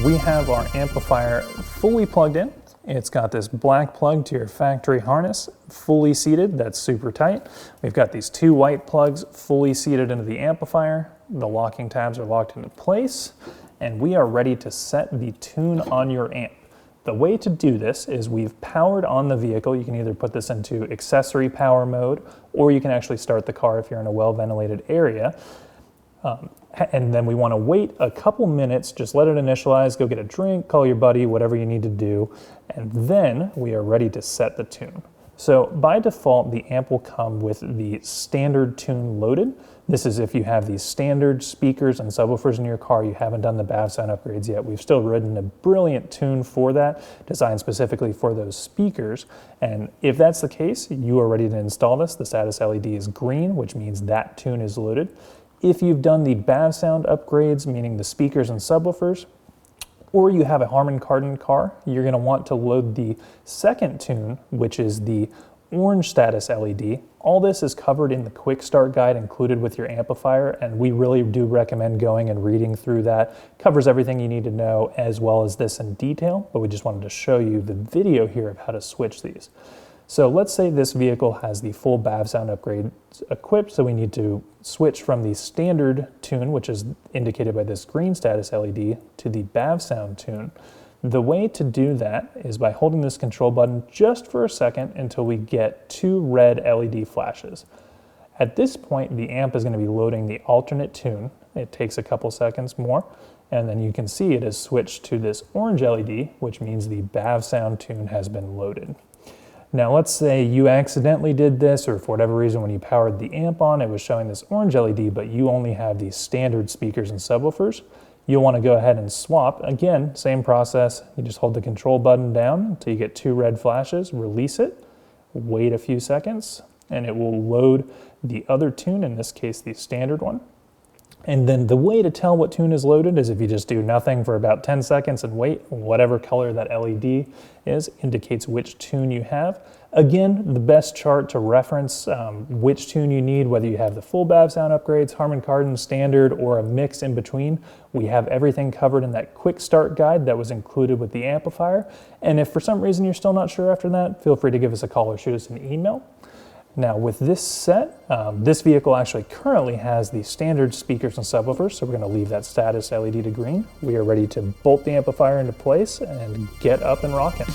we have our amplifier fully plugged in. It's got this black plug to your factory harness, fully seated, that's super tight. We've got these two white plugs fully seated into the amplifier. The locking tabs are locked into place, and we are ready to set the tune on your amp. The way to do this is we've powered on the vehicle. You can either put this into accessory power mode, or you can actually start the car if you're in a well-ventilated area. And then we want to wait a couple minutes, just let it initialize, go get a drink, call your buddy, whatever you need to do, and then we are ready to set the tune. So by default, the amp will come with the standard tune loaded. This is if you have these standard speakers and subwoofers in your car, you haven't done the BAVSOUND upgrades yet. We've still written a brilliant tune for that, designed specifically for those speakers. And if that's the case, you are ready to install this. The status LED is green, which means that tune is loaded. If you've done the BAVSOUND upgrades, meaning the speakers and subwoofers, or you have a Harman Kardon car, you're going to want to load the second tune, which is the orange status LED. All this is covered in the quick start guide included with your amplifier, and we really do recommend going and reading through that. Covers everything you need to know as well as this in detail, but we just wanted to show you the video here of how to switch these. So let's say this vehicle has the full BAVSOUND upgrade equipped, so we need to switch from the standard tune, which is indicated by this green status LED, to the BAVSOUND tune. The way to do that is by holding this control button just for a second until we get two red LED flashes. At this point, the amp is going to be loading the alternate tune. It takes a couple seconds more, and then you can see it has switched to this orange LED, which means the BAVSOUND tune has been loaded. Now let's say you accidentally did this, or for whatever reason when you powered the amp on it was showing this orange LED, but you only have these standard speakers and subwoofers. You'll want to go ahead and swap. Again, same process. You just hold the control button down until you get two red flashes, release it, wait a few seconds, and it will load the other tune, in this case the standard one. And then the way to tell what tune is loaded is if you just do nothing for about 10 seconds and wait, whatever color that LED is indicates which tune you have. Again, the best chart to reference which tune you need, whether you have the full BAVSOUND upgrades, Harman Kardon standard, or a mix in between. We have everything covered in that quick start guide that was included with the amplifier. And if for some reason you're still not sure after that, feel free to give us a call or shoot us an email. Now with this set, this vehicle actually currently has the standard speakers and subwoofers, so we're going to leave that status LED to green. We are ready to bolt the amplifier into place and get up and rocking.